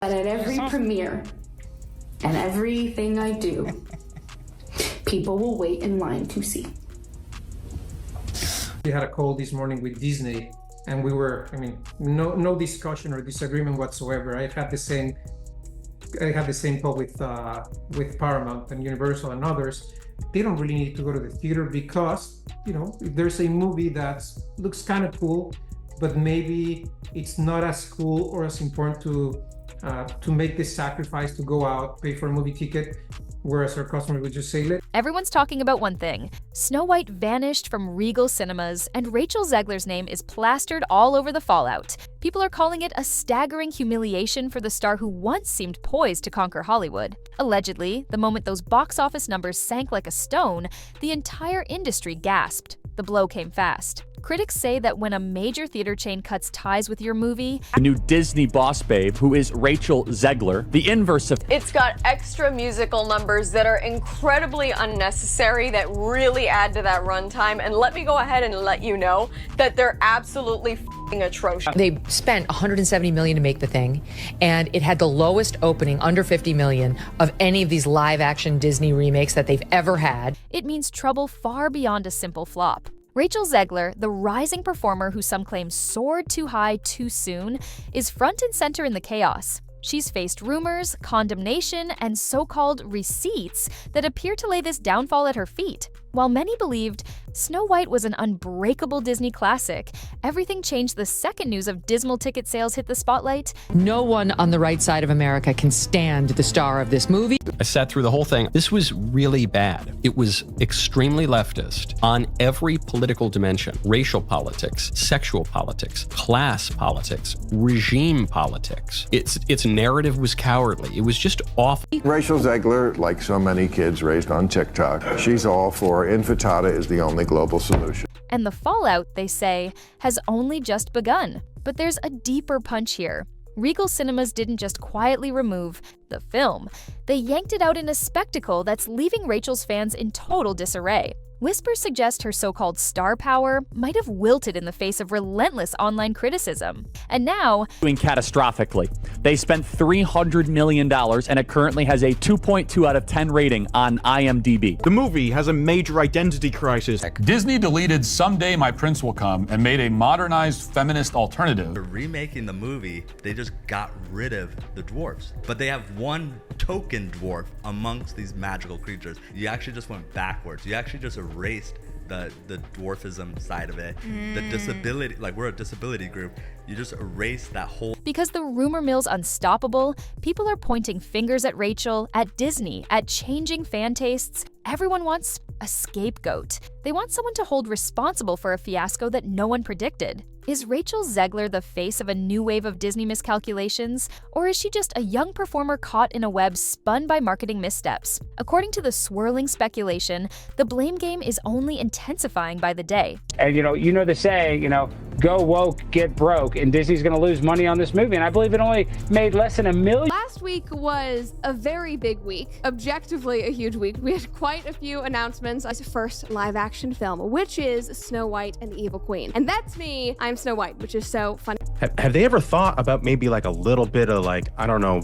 But at every premiere and everything I do, people will wait in line to see. We had a call this morning with Disney, and we were, no discussion or disagreement whatsoever. I had the same call with Paramount and Universal and others. They don't really need to go to the theater because, if there's a movie that looks kind of cool, but maybe it's not as cool or as important to make the sacrifice to go out, pay for a movie ticket, whereas our customer would just say, Everyone's talking about one thing. Snow White vanished from Regal Cinemas, and Rachel Zegler's name is plastered all over the fallout. People are calling it a staggering humiliation for the star who once seemed poised to conquer Hollywood. Allegedly, the moment those box office numbers sank like a stone, the entire industry gasped. The blow came fast. Critics say that when a major theater chain cuts ties with your movie, the new Disney boss babe, who is Rachel Zegler, the inverse of it's got extra musical numbers that are incredibly unnecessary that really add to that runtime, and let me go ahead and let you know that they're absolutely f***ing atrocious. They spent $170 million to make the thing, and it had the lowest opening, under $50 million, of any of these live-action Disney remakes that they've ever had. It means trouble far beyond a simple flop. Rachel Zegler, the rising performer who some claim soared too high too soon, is front and center in the chaos. She's faced rumors, condemnation, and so-called receipts that appear to lay this downfall at her feet. While many believed Snow White was an unbreakable Disney classic, everything changed the second news of dismal ticket sales hit the spotlight. No one on the right side of America can stand the star of this movie. I sat through the whole thing. This was really bad. It was extremely leftist on every political dimension: racial politics, sexual politics, class politics, regime politics. Its narrative was cowardly. It was just awful. Rachel Zegler, like so many kids raised on TikTok, she's all for infantata is the only global solution. And the fallout, they say, has only just begun. But there's a deeper punch here. Regal Cinemas didn't just quietly remove the film. They yanked it out in a spectacle that's leaving Rachel's fans in total disarray. Whispers suggest her so-called star power might have wilted in the face of relentless online criticism. And now, doing catastrophically. They spent $300 million, and it currently has a 2.2 out of 10 rating on IMDb. The movie has a major identity crisis. Disney deleted Someday My Prince Will Come and made a modernized feminist alternative. For remaking the movie, they just got rid of the dwarfs. But they have one token dwarf amongst these magical creatures. You actually just went backwards. You actually just erased the dwarfism side of it. The disability, like we're a disability group, you just erase that whole. Because the rumor mill's unstoppable, people are pointing fingers at Rachel, at Disney, at changing fan tastes. Everyone wants a scapegoat. They want someone to hold responsible for a fiasco that no one predicted. Is Rachel Zegler the face of a new wave of Disney miscalculations, or is she just a young performer caught in a web spun by marketing missteps? According to the swirling speculation, the blame game is only intensifying by the day. And you know the saying, go woke, get broke, and Disney's going to lose money on this movie, and I believe it only made less than $1 million. Last week was a very big week, objectively a huge week. We had quite a few announcements. It's the first live-action film, which is Snow White and the Evil Queen. And that's me, I'm Snow White, which is so funny. Have they ever thought about maybe like a little bit of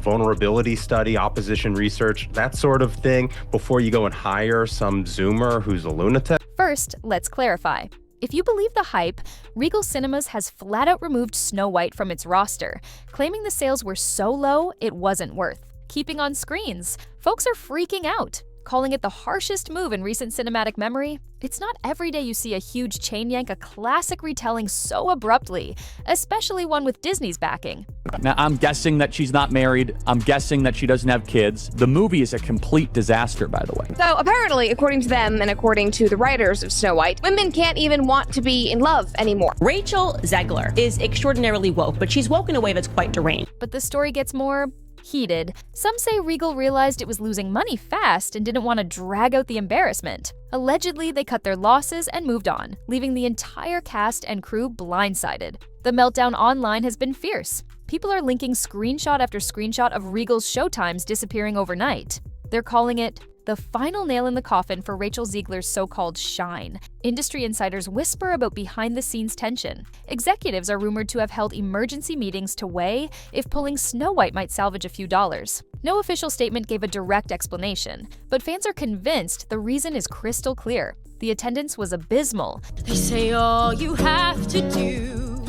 vulnerability study, opposition research, that sort of thing, before you go and hire some Zoomer who's a lunatic? First, let's clarify. If you believe the hype, Regal Cinemas has flat out removed Snow White from its roster, claiming the sales were so low it wasn't worth keeping on screens. Folks are freaking out, calling it the harshest move in recent cinematic memory. It's not every day you see a huge chain yank a classic retelling so abruptly, especially one with Disney's backing. Now, I'm guessing that she's not married. I'm guessing that she doesn't have kids. The movie is a complete disaster, by the way. So apparently, according to them and according to the writers of Snow White, women can't even want to be in love anymore. Rachel Zegler is extraordinarily woke, but she's woke in a way that's quite deranged. But the story gets more heated. Some say Regal realized it was losing money fast and didn't want to drag out the embarrassment. Allegedly, they cut their losses and moved on, leaving the entire cast and crew blindsided. The meltdown online has been fierce. People are linking screenshot after screenshot of Regal's showtimes disappearing overnight. They're calling it the final nail in the coffin for Rachel Zegler's so-called shine. Industry insiders whisper about behind-the-scenes tension. Executives are rumored to have held emergency meetings to weigh if pulling Snow White might salvage a few dollars. No official statement gave a direct explanation, but fans are convinced the reason is crystal clear. The attendance was abysmal. They say all you have to do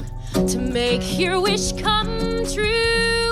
to make your wish come true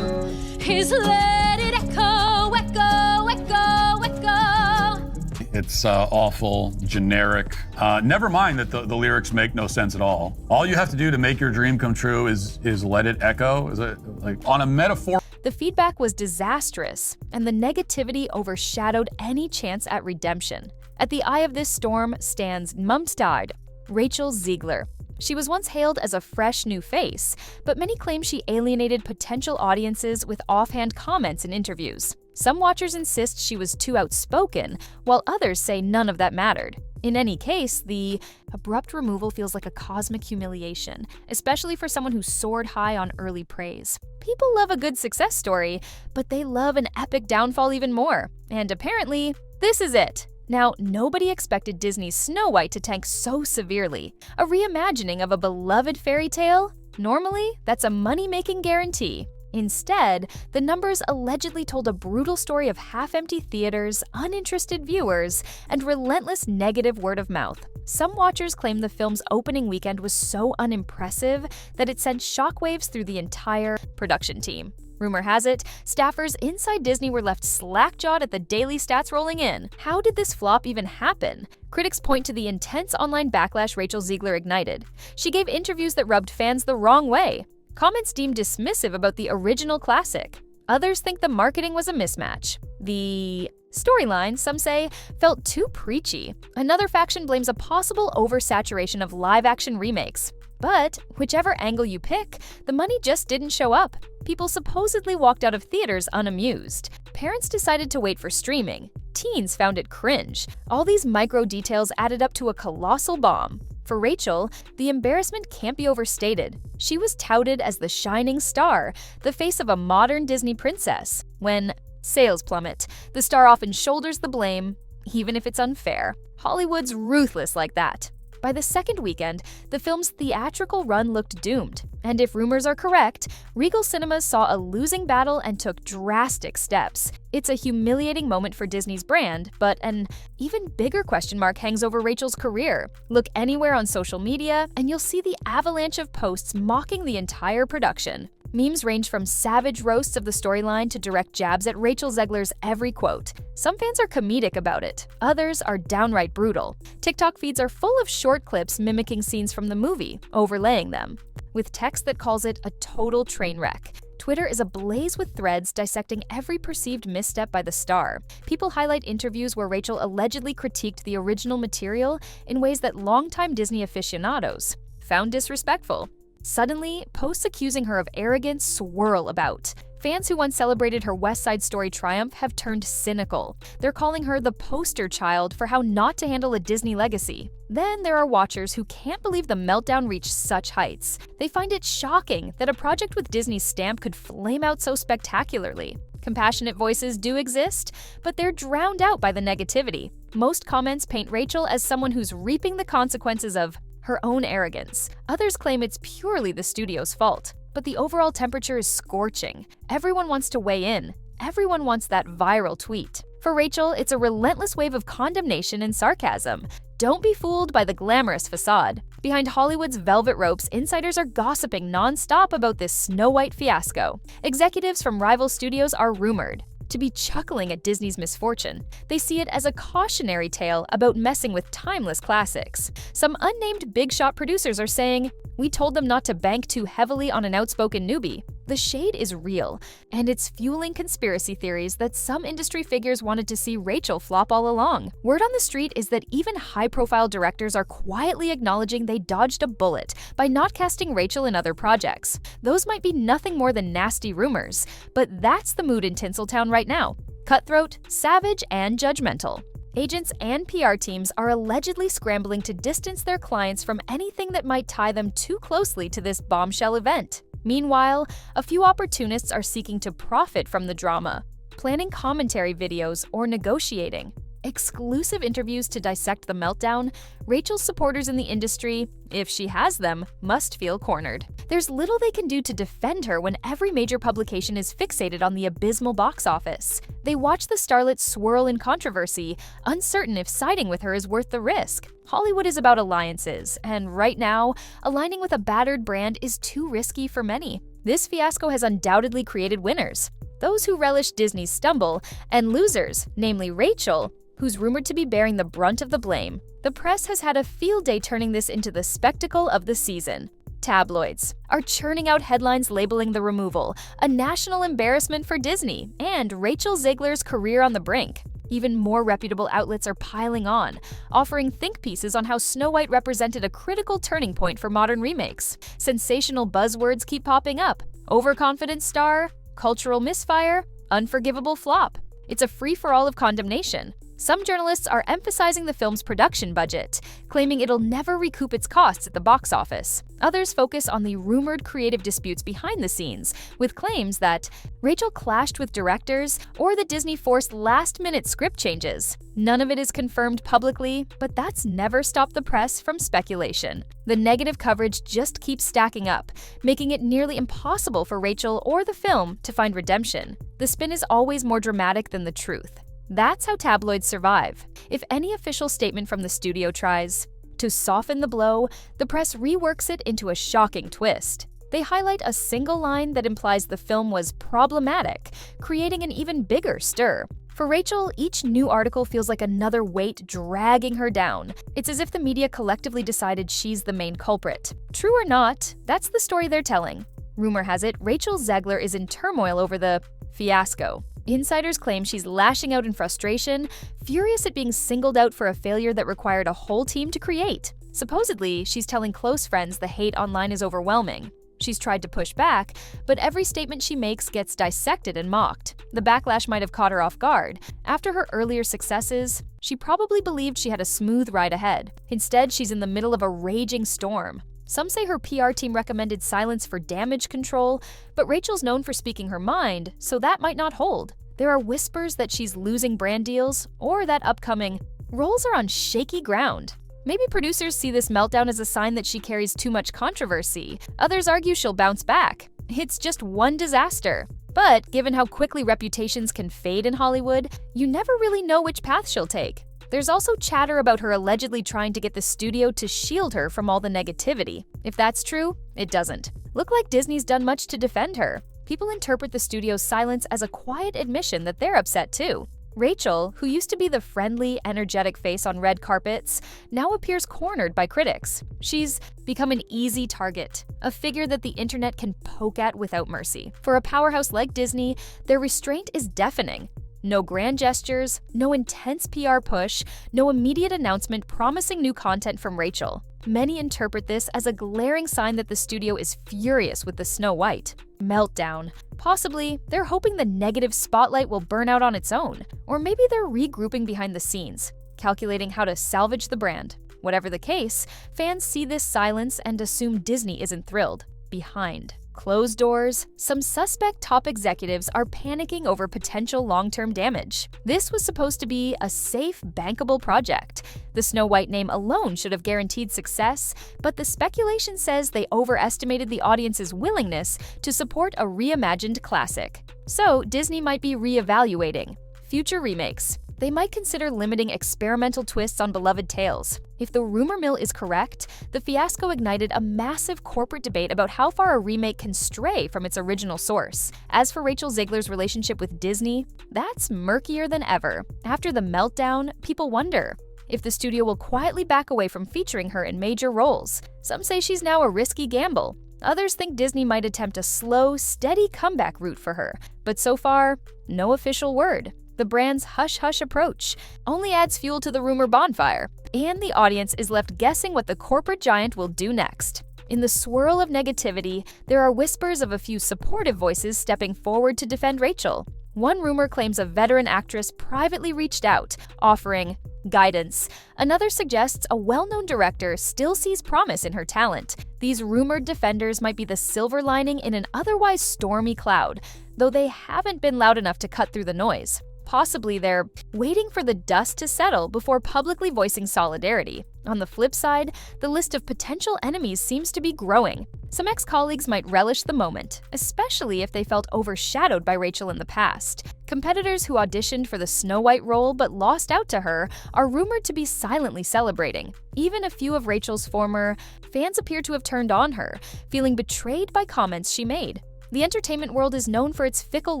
is let it echo, echo, echo, echo. It's awful, generic. Never mind that the lyrics make no sense at all. All you have to do to make your dream come true is let it echo. Is it like on a metaphor? The feedback was disastrous, and the negativity overshadowed any chance at redemption. At the eye of this storm stands mum-died Rachel Zegler. She was once hailed as a fresh new face, but many claim she alienated potential audiences with offhand comments in interviews. Some watchers insist she was too outspoken, while others say none of that mattered. In any case, the abrupt removal feels like a cosmic humiliation, especially for someone who soared high on early praise. People love a good success story, but they love an epic downfall even more. And apparently, this is it. Now, nobody expected Disney's Snow White to tank so severely. A reimagining of a beloved fairy tale? Normally, that's a money-making guarantee. Instead, the numbers allegedly told a brutal story of half-empty theaters, uninterested viewers, and relentless negative word of mouth. Some watchers claim the film's opening weekend was so unimpressive that it sent shockwaves through the entire production team. Rumor has it, staffers inside Disney were left slack-jawed at the daily stats rolling in. How did this flop even happen? Critics point to the intense online backlash Rachel Zegler ignited. She gave interviews that rubbed fans the wrong way. Comments deemed dismissive about the original classic. Others think the marketing was a mismatch. The storyline, some say, felt too preachy. Another faction blames a possible oversaturation of live-action remakes. But whichever angle you pick, the money just didn't show up. People supposedly walked out of theaters unamused. Parents decided to wait for streaming. Teens found it cringe. All these micro details added up to a colossal bomb. For Rachel, the embarrassment can't be overstated. She was touted as the shining star, the face of a modern Disney princess. When sales plummet, the star often shoulders the blame, even if it's unfair. Hollywood's ruthless like that. By the second weekend, the film's theatrical run looked doomed. And if rumors are correct, Regal Cinemas saw a losing battle and took drastic steps. It's a humiliating moment for Disney's brand, but an even bigger question mark hangs over Rachel's career. Look anywhere on social media, and you'll see the avalanche of posts mocking the entire production. Memes range from savage roasts of the storyline to direct jabs at Rachel Zegler's every quote. Some fans are comedic about it, others are downright brutal. TikTok feeds are full of short clips mimicking scenes from the movie, overlaying them, with text that calls it a total train wreck. Twitter is ablaze with threads dissecting every perceived misstep by the star. People highlight interviews where Rachel allegedly critiqued the original material in ways that longtime Disney aficionados found disrespectful. Suddenly, posts accusing her of arrogance swirl about. Fans who once celebrated her West Side Story triumph have turned cynical. They're calling her the poster child for how not to handle a Disney legacy. Then there are watchers who can't believe the meltdown reached such heights. They find it shocking that a project with Disney's stamp could flame out so spectacularly. Compassionate voices do exist, but they're drowned out by the negativity. Most comments paint Rachel as someone who's reaping the consequences of her own arrogance. Others claim it's purely the studio's fault. But the overall temperature is scorching. Everyone wants to weigh in. Everyone wants that viral tweet. For Rachel, it's a relentless wave of condemnation and sarcasm. Don't be fooled by the glamorous facade. Behind Hollywood's velvet ropes, insiders are gossiping nonstop about this Snow White fiasco. Executives from rival studios are rumored to be chuckling at Disney's misfortune. They see it as a cautionary tale about messing with timeless classics. Some unnamed big shot producers are saying, "We told them not to bank too heavily on an outspoken newbie." The shade is real, and it's fueling conspiracy theories that some industry figures wanted to see Rachel flop all along. Word on the street is that even high-profile directors are quietly acknowledging they dodged a bullet by not casting Rachel in other projects. Those might be nothing more than nasty rumors, but that's the mood in Tinseltown right now. Cutthroat, savage, and judgmental. Agents and PR teams are allegedly scrambling to distance their clients from anything that might tie them too closely to this bombshell event. Meanwhile, a few opportunists are seeking to profit from the drama, planning commentary videos or negotiating. exclusive interviews to dissect the meltdown, Rachel's supporters in the industry, if she has them, must feel cornered. There's little they can do to defend her when every major publication is fixated on the abysmal box office. They watch the starlet swirl in controversy, uncertain if siding with her is worth the risk. Hollywood is about alliances, and right now, aligning with a battered brand is too risky for many. This fiasco has undoubtedly created winners, those who relish Disney's stumble, and losers, namely Rachel, who's rumored to be bearing the brunt of the blame. The press has had a field day turning this into the spectacle of the season. Tabloids are churning out headlines labeling the removal a national embarrassment for Disney and Rachel Zegler's career on the brink. Even more reputable outlets are piling on, offering think pieces on how Snow White represented a critical turning point for modern remakes. Sensational buzzwords keep popping up: overconfident star, cultural misfire, unforgivable flop. It's a free-for-all of condemnation. Some journalists are emphasizing the film's production budget, claiming it'll never recoup its costs at the box office. Others focus on the rumored creative disputes behind the scenes, with claims that Rachel clashed with directors or that Disney forced last-minute script changes. None of it is confirmed publicly, but that's never stopped the press from speculation. The negative coverage just keeps stacking up, making it nearly impossible for Rachel or the film to find redemption. The spin is always more dramatic than the truth. That's how tabloids survive. If any official statement from the studio tries to soften the blow, the press reworks it into a shocking twist. They highlight a single line that implies the film was problematic, creating an even bigger stir. For Rachel, each new article feels like another weight dragging her down. It's as if the media collectively decided she's the main culprit. True or not, that's the story they're telling. Rumor has it, Rachel Zegler is in turmoil over the fiasco. Insiders claim she's lashing out in frustration, furious at being singled out for a failure that required a whole team to create. Supposedly, she's telling close friends the hate online is overwhelming. She's tried to push back, but every statement she makes gets dissected and mocked. The backlash might have caught her off guard. After her earlier successes, she probably believed she had a smooth ride ahead. Instead, she's in the middle of a raging storm. Some say her PR team recommended silence for damage control, but Rachel's known for speaking her mind, so that might not hold. There are whispers that she's losing brand deals, or that upcoming roles are on shaky ground. Maybe producers see this meltdown as a sign that she carries too much controversy. Others argue she'll bounce back. It's just one disaster. But given how quickly reputations can fade in Hollywood, you never really know which path she'll take. There's also chatter about her allegedly trying to get the studio to shield her from all the negativity. If that's true, it doesn't look like Disney's done much to defend her. People interpret the studio's silence as a quiet admission that they're upset too. Rachel, who used to be the friendly, energetic face on red carpets, now appears cornered by critics. She's become an easy target, a figure that the internet can poke at without mercy. For a powerhouse like Disney, their restraint is deafening. No grand gestures, no intense PR push, no immediate announcement promising new content from Rachel. Many interpret this as a glaring sign that the studio is furious with the Snow White meltdown. Possibly, they're hoping the negative spotlight will burn out on its own. Or maybe they're regrouping behind the scenes, calculating how to salvage the brand. Whatever the case, fans see this silence and assume Disney isn't thrilled. Behind closed doors, some suspect top executives are panicking over potential long-term damage. This was supposed to be a safe, bankable project. The Snow White name alone should have guaranteed success, but the speculation says they overestimated the audience's willingness to support a reimagined classic. So Disney might be reevaluating future remakes. They might consider limiting experimental twists on beloved tales. If the rumor mill is correct, the fiasco ignited a massive corporate debate about how far a remake can stray from its original source. As for Rachel Zegler's relationship with Disney, that's murkier than ever. After the meltdown, people wonder if the studio will quietly back away from featuring her in major roles. Some say she's now a risky gamble. Others think Disney might attempt a slow, steady comeback route for her. But so far, no official word. The brand's hush-hush approach only adds fuel to the rumor bonfire, and the audience is left guessing what the corporate giant will do next. In the swirl of negativity, there are whispers of a few supportive voices stepping forward to defend Rachel. One rumor claims a veteran actress privately reached out, offering guidance. Another suggests a well-known director still sees promise in her talent. These rumored defenders might be the silver lining in an otherwise stormy cloud, though they haven't been loud enough to cut through the noise. Possibly they're waiting for the dust to settle before publicly voicing solidarity. On the flip side, the list of potential enemies seems to be growing. Some ex-colleagues might relish the moment, especially if they felt overshadowed by Rachel in the past. Competitors who auditioned for the Snow White role but lost out to her are rumored to be silently celebrating. Even a few of Rachel's former fans appear to have turned on her, feeling betrayed by comments she made. The entertainment world is known for its fickle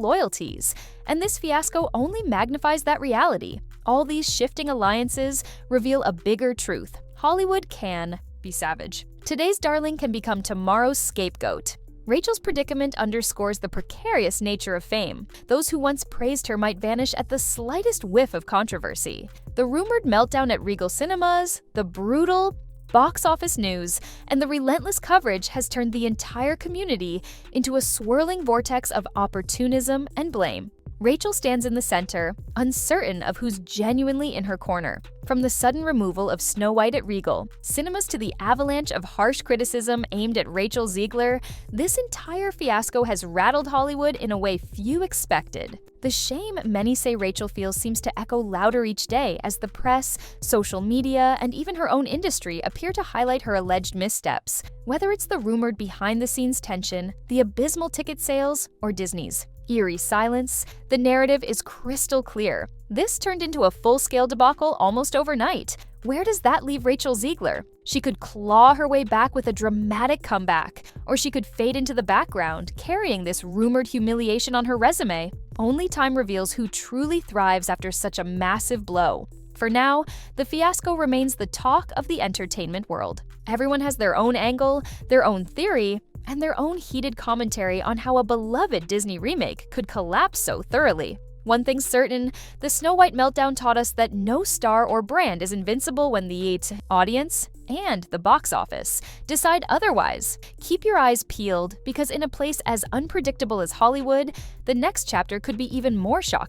loyalties, and this fiasco only magnifies that reality. All these shifting alliances reveal a bigger truth. Hollywood can be savage. Today's darling can become tomorrow's scapegoat. Rachel's predicament underscores the precarious nature of fame. Those who once praised her might vanish at the slightest whiff of controversy. The rumored meltdown at Regal Cinemas, the brutal box office news, and the relentless coverage has turned the entire community into a swirling vortex of opportunism and blame. Rachel stands in the center, uncertain of who's genuinely in her corner. From the sudden removal of Snow White at Regal Cinemas to the avalanche of harsh criticism aimed at Rachel Zegler, this entire fiasco has rattled Hollywood in a way few expected. The shame many say Rachel feels seems to echo louder each day as the press, social media, and even her own industry appear to highlight her alleged missteps. Whether it's the rumored behind-the-scenes tension, the abysmal ticket sales, or Disney's eerie silence, the narrative is crystal clear. This turned into a full-scale debacle almost overnight. Where does that leave Rachel Zegler? She could claw her way back with a dramatic comeback, or she could fade into the background, carrying this rumored humiliation on her resume. Only time reveals who truly thrives after such a massive blow. For now, the fiasco remains the talk of the entertainment world. Everyone has their own angle, their own theory, and their own heated commentary on how a beloved Disney remake could collapse so thoroughly. One thing's certain, the Snow White meltdown taught us that no star or brand is invincible when the audience and the box office decide otherwise. Keep your eyes peeled, because in a place as unpredictable as Hollywood, the next chapter could be even more shocking.